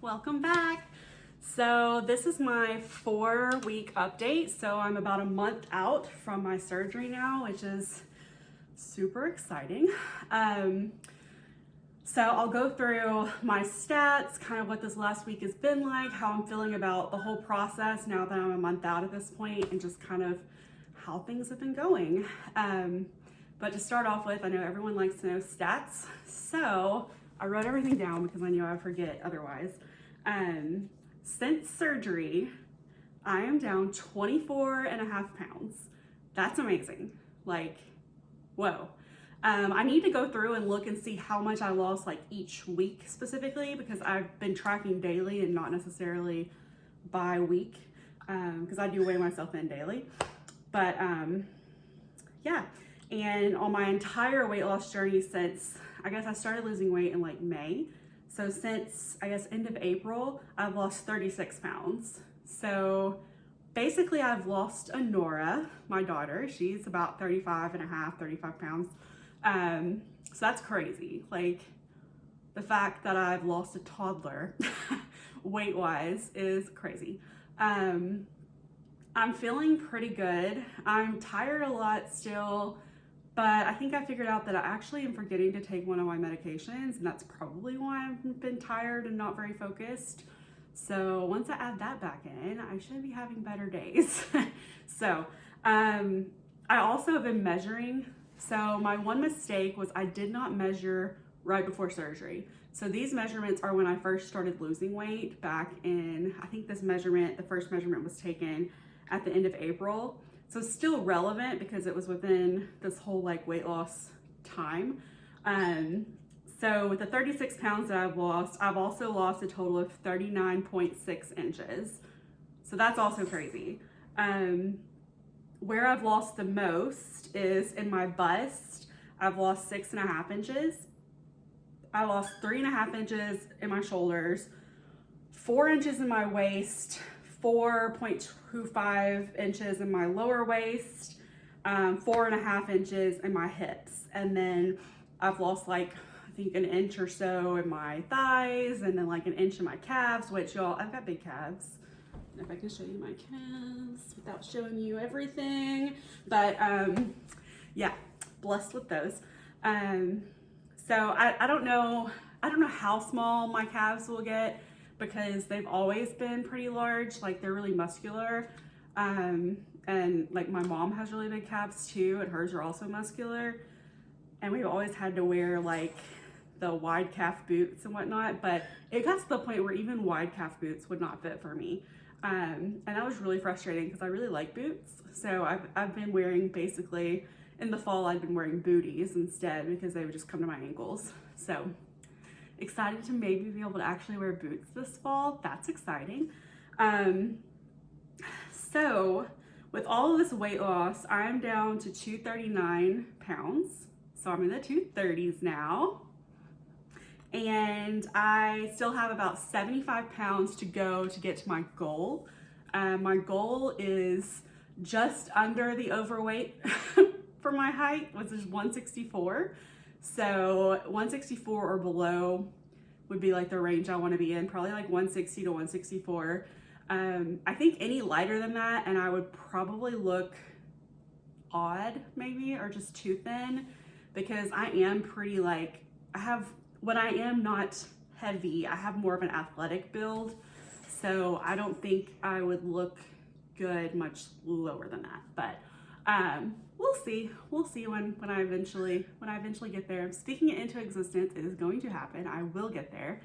welcome back. So this is my 4-week update. So I'm about a month out from my surgery now, which is super exciting. So I'll go through my stats, kind of what this last week has been like, how I'm feeling about the whole process now that I'm a month out at this point, and just kind of how things have been going. But to start off with, I know everyone likes to know stats. So I wrote everything down because I knew I'd forget otherwise. Since surgery, I am down 24.5 pounds. That's amazing. Like, whoa. I need to go through and look and see how much I lost like each week specifically, because I've been tracking daily and not necessarily by week, because I do weigh myself in daily. But yeah, and on my entire weight loss journey since, I guess I started losing weight in like May. So since, I guess, end of April, I've lost 36 pounds. So basically I've lost Nora, my daughter. She's about 35 pounds. So that's crazy. Like, the fact that I've lost a toddler weight-wise is crazy. I'm feeling pretty good. I'm tired a lot still, but I think I figured out that I actually am forgetting to take one of my medications, and that's probably why I've been tired and not very focused. So once I add that back in, I should be having better days. So I also have been measuring. So my one mistake was I did not measure right before surgery. So these measurements are when I first started losing weight back in, I think this measurement, the first measurement was taken at the end of April. So it's still relevant because it was within this whole like weight loss time. So with the 36 pounds that I've lost, I've also lost a total of 39.6 inches. So that's also crazy. Where I've lost the most is in my bust. I've lost 6.5 inches. I lost 3.5 inches in my shoulders, 4 inches in my waist, 4.25 inches in my lower waist, 4.5 inches in my hips. And then I've lost like, I think an inch or so in my thighs, and then like an inch in my calves, which y'all, I've got big calves. If I can show you my calves without showing you everything. But yeah, blessed with those. So I don't know how small my calves will get, because they've always been pretty large. Like, they're really muscular. And like my mom has really big calves too, and hers are also muscular. And we've always had to wear like the wide calf boots and whatnot, but it got to the point where even wide calf boots would not fit for me. And that was really frustrating because I really like boots. So I've been wearing, basically in the fall, I've been wearing booties instead because they would just come to my ankles. So excited to maybe be able to actually wear boots this fall. That's exciting. So with all of this weight loss, I'm down to 239 pounds. So I'm in the 230s now. And I still have about 75 pounds to go to get to my goal. My goal is just under the overweight for my height, which is 164. So 164 or below would be like the range I want to be in, probably like 160 to 164. I think any lighter than that, and I would probably look odd maybe, or just too thin, because I am pretty like, when I am not heavy, I have more of an athletic build. So I don't think I would look good much lower than that. But we'll see. We'll see when I eventually get there. Speaking it into existence, it is going to happen. I will get there.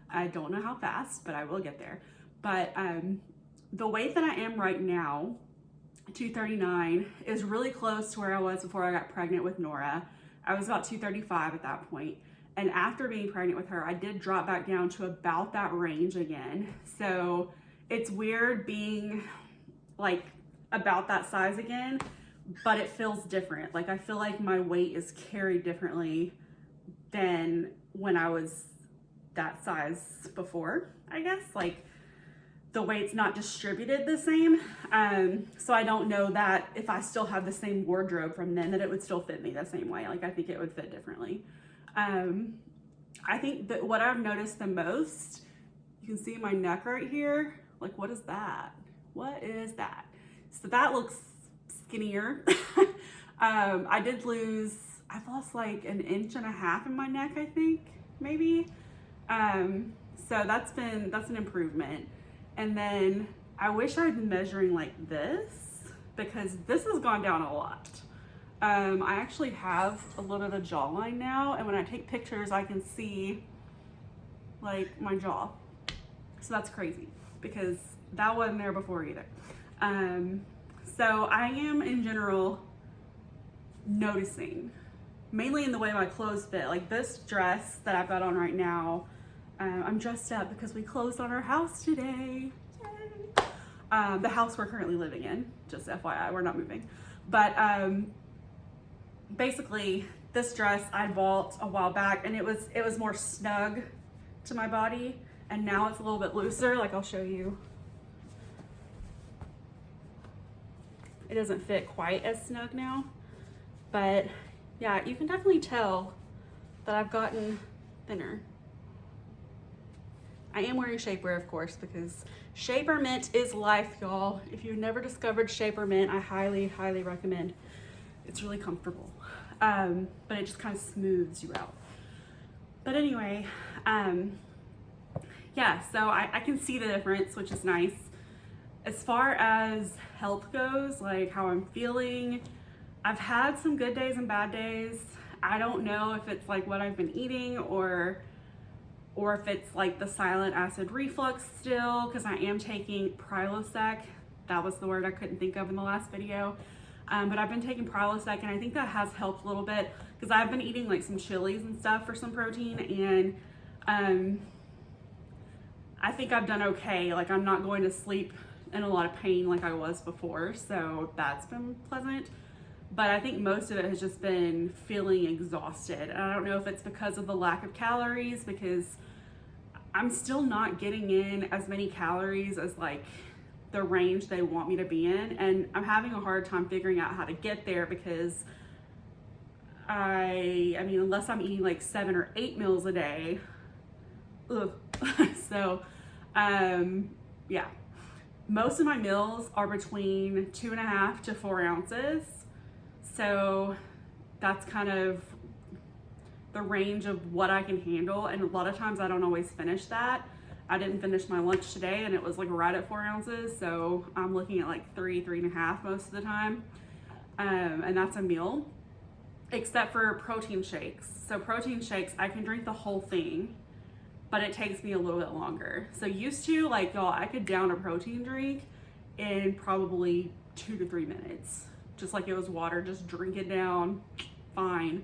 I don't know how fast, but I will get there. But the weight that I am right now, 239, is really close to where I was before I got pregnant with Nora. I was about 235 at that point. And after being pregnant with her, I did drop back down to about that range again. So it's weird being like about that size again, but it feels different. Like, I feel like my weight is carried differently than when I was that size before, I guess. Like, the weight's not distributed the same. So I don't know that if I still have the same wardrobe from then, that it would still fit me the same way. Like, I think it would fit differently. I think that what I've noticed the most You can see my neck right here. Like, what is that? What is that? So that looks skinnier. I did lose, I've lost like 1.5 inches in my neck, I think, maybe. So that's an improvement. And then I wish I'd been measuring like this, because this has gone down a lot. I actually have a little bit of jawline now, and when I take pictures, I can see like my jaw. So that's crazy, because that wasn't there before either. So I am in general noticing, mainly in the way my clothes fit. Like this dress that I've got on right now, I'm dressed up because we closed on our house today. Yay. The house we're currently living in, just FYI, we're not moving. But basically this dress I bought a while back, and it was more snug to my body, and now it's a little bit looser. Like, I'll show you. It doesn't fit quite as snug now, but yeah, you can definitely tell that I've gotten thinner. I am wearing shapewear, of course, because Shapewear is life, y'all. If you've never discovered Shapewear, I highly, highly recommend. It's really comfortable, but it just kind of smooths you out. But anyway, yeah, so I can see the difference, which is nice. As far as health goes, like how I'm feeling, I've had some good days and bad days. I don't know if it's like what I've been eating or if it's like the silent acid reflux still, because I am taking Prilosec. That was the word I couldn't think of in the last video. But I've been taking Prilosec, and I think that has helped a little bit, because I've been eating like some chilies and stuff for some protein, and I think I've done okay. Like, I'm not going to sleep in a lot of pain like I was before, so that's been pleasant. But I think most of it has just been feeling exhausted. And I don't know if it's because of the lack of calories, because I'm still not getting in as many calories as like the range they want me to be in. And I'm having a hard time figuring out how to get there, because I mean, unless I'm eating like 7 or 8 meals a day, ugh. So, yeah. Most of my meals are between 2.5 to 4 ounces. So that's kind of the range of what I can handle. And a lot of times I don't always finish that. I didn't finish my lunch today, and it was like right at 4 ounces. So I'm looking at like 3.5 most of the time. And that's a meal, except for protein shakes. So protein shakes, I can drink the whole thing, but it takes me a little bit longer. So used to, like, y'all, I could down a protein drink in probably 2 to 3 minutes. Just like it was water, just drink it down, fine.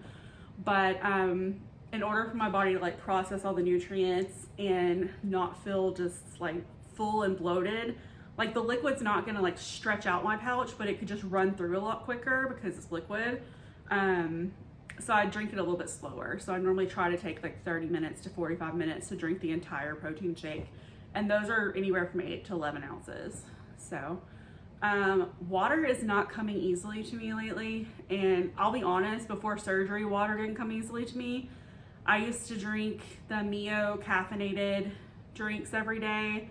But in order for my body to like process all the nutrients and not feel just like full and bloated, like the liquid's not gonna like stretch out my pouch, but it could just run through a lot quicker because it's liquid. So I drink it a little bit slower. So I normally try to take like 30 minutes to 45 minutes to drink the entire protein shake. And those are anywhere from 8 to 11 ounces. So water is not coming easily to me lately. And I'll be honest, before surgery, water didn't come easily to me. I used to drink the Mio caffeinated drinks every day.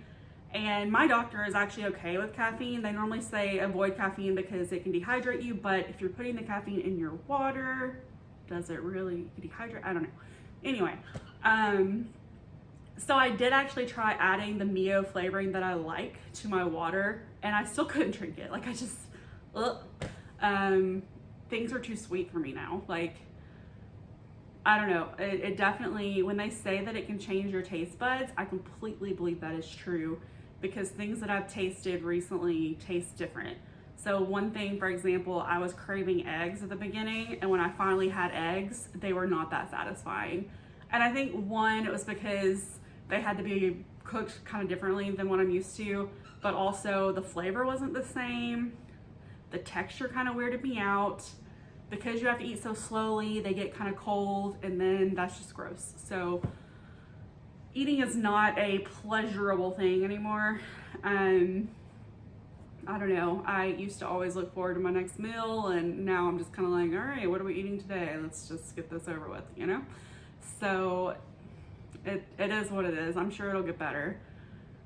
And my doctor is actually okay with caffeine. They normally say avoid caffeine because it can dehydrate you, but if you're putting the caffeine in your water, does it really dehydrate? I don't know. Anyway, so I did actually try adding the Mio flavoring that I like to my water, and I still couldn't drink it. Like, I just, things are too sweet for me now. Like, I don't know. It definitely, when they say that it can change your taste buds, I completely believe that is true, because things that I've tasted recently taste different. So one thing, for example, I was craving eggs at the beginning, and when I finally had eggs, they were not that satisfying. And I think one, it was because they had to be cooked kind of differently than what I'm used to, but also the flavor wasn't the same. The texture kind of weirded me out. Because you have to eat so slowly, they get kind of cold, and then that's just gross. So eating is not a pleasurable thing anymore. I don't know. I used to always look forward to my next meal, and now I'm just kind of like, all right, what are we eating today? Let's just get this over with, you know? So it is what it is. I'm sure it'll get better.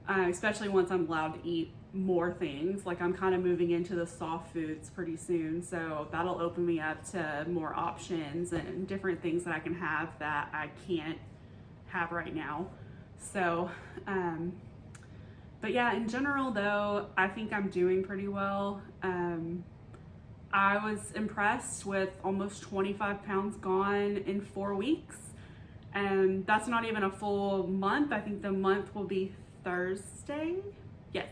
especially once I'm allowed to eat more things. Like I'm kind of moving into the soft foods pretty soon, so that'll open me up to more options and different things that I can have that I can't have right now. So, but yeah, in general though, I think I'm doing pretty well. I was impressed with almost 25 pounds gone in 4 weeks. And that's not even a full month. I think the month will be Thursday. Yes.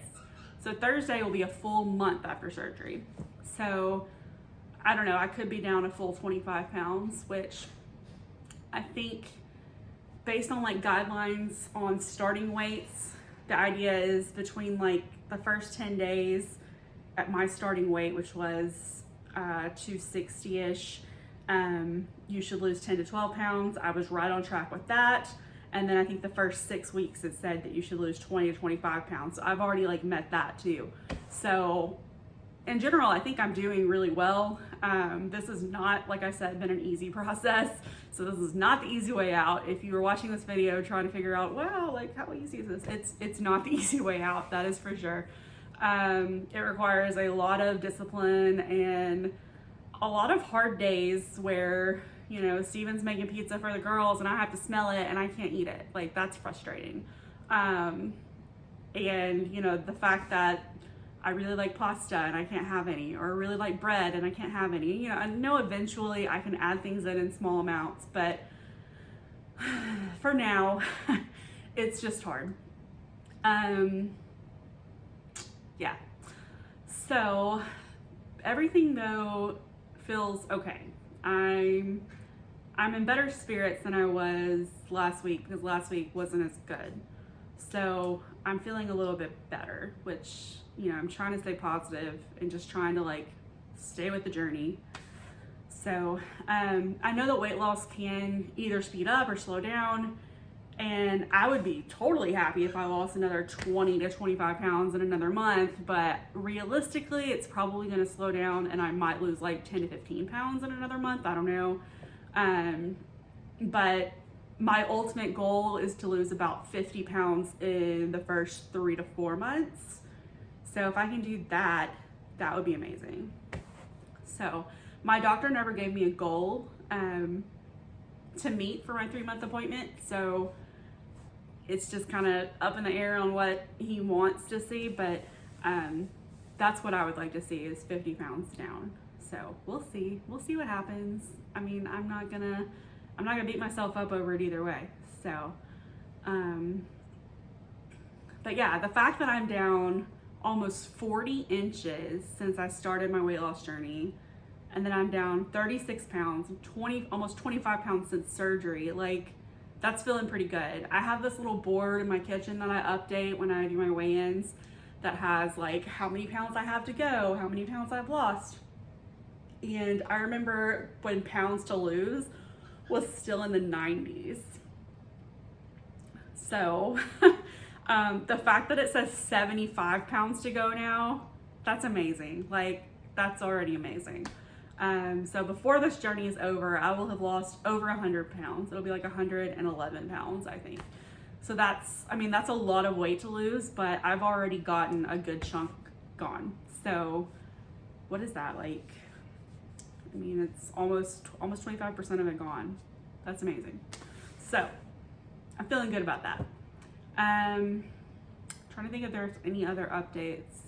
So Thursday will be a full month after surgery. So I don't know, I could be down a full 25 pounds, which I think based on like guidelines on starting weights, the idea is between like the first 10 days at my starting weight, which was 260-ish, you should lose 10 to 12 pounds. I was right on track with that. And then I think the first 6 weeks it said that you should lose 20 to 25 pounds. So I've already like met that too. So in general, I think I'm doing really well. This is not, like I said, been an easy process. So this is not the easy way out. If you were watching this video trying to figure out, wow, like how easy is this? It's not the easy way out, that is for sure. It requires a lot of discipline and a lot of hard days where, you know, Steven's making pizza for the girls and I have to smell it and I can't eat it. Like that's frustrating. And you know, the fact that I really like pasta and I can't have any, or really like bread and I can't have any. You know, I know eventually I can add things in small amounts, but for now, it's just hard. Yeah. So everything though feels okay. I'm in better spirits than I was last week because last week wasn't as good. So I'm feeling a little bit better, which, you know, I'm trying to stay positive and just trying to like stay with the journey. So I know that weight loss can either speed up or slow down, and I would be totally happy if I lost another 20 to 25 pounds in another month, but realistically it's probably going to slow down and I might lose like 10 to 15 pounds in another month. I don't know. But my ultimate goal is to lose about 50 pounds in the first 3 to 4 months. So if I can do that, that would be amazing. So my doctor never gave me a goal to meet for my 3-month appointment. So it's just kind of up in the air on what he wants to see. But that's what I would like to see, is 50 pounds down. So we'll see. We'll see what happens. I mean, I'm not gonna beat myself up over it either way. So, but yeah, the fact that I'm down almost 40 inches since I started my weight loss journey, and then I'm down 36 pounds, almost 25 pounds since surgery, like that's feeling pretty good. I have this little board in my kitchen that I update when I do my weigh-ins that has like how many pounds I have to go, how many pounds I've lost. And I remember when pounds to lose was still in the 90s. So the fact that it says 75 pounds to go now, that's amazing. Like that's already amazing. So before this journey is over, I will have lost over 100 pounds. It'll be like 111 pounds, I think. So that's a lot of weight to lose, but I've already gotten a good chunk gone. So what is that like? I mean, it's almost 25% of it gone. That's amazing. So I'm feeling good about that. Trying to think if there's any other updates.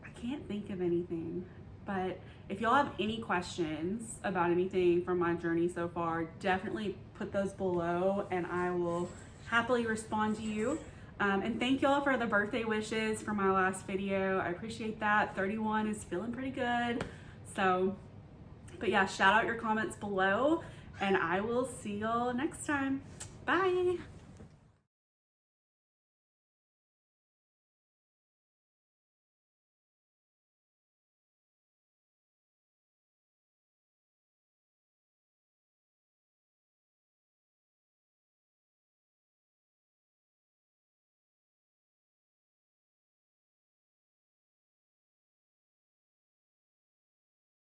I can't think of anything, but if y'all have any questions about anything from my journey so far, definitely put those below and I will happily respond to you. And thank y'all for the birthday wishes for my last video. I appreciate that. 31 is feeling pretty good. So, but yeah, shout out your comments below and I will see y'all next time. Bye.